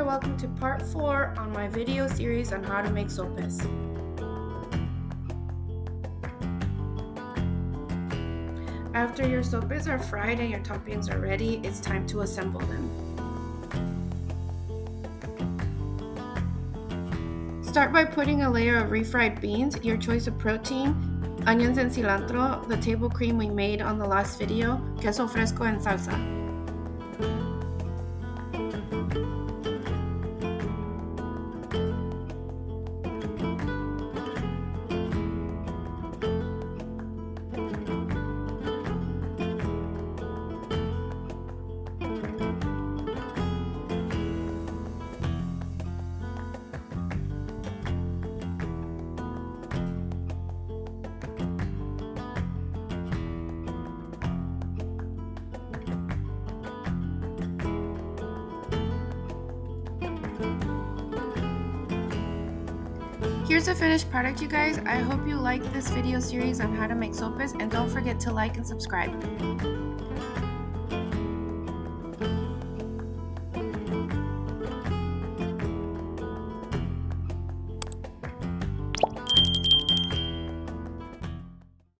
welcome to part 4 on my video series on how to make sopes. After your sopes are fried and your toppings are ready, it's time to assemble them. Start by putting a layer of refried beans, your choice of protein, onions and cilantro, the table cream we made on the last video, queso fresco and salsa. Here's the finished product, you guys. I hope you liked this video series on how to make sopes, and don't forget to like and subscribe.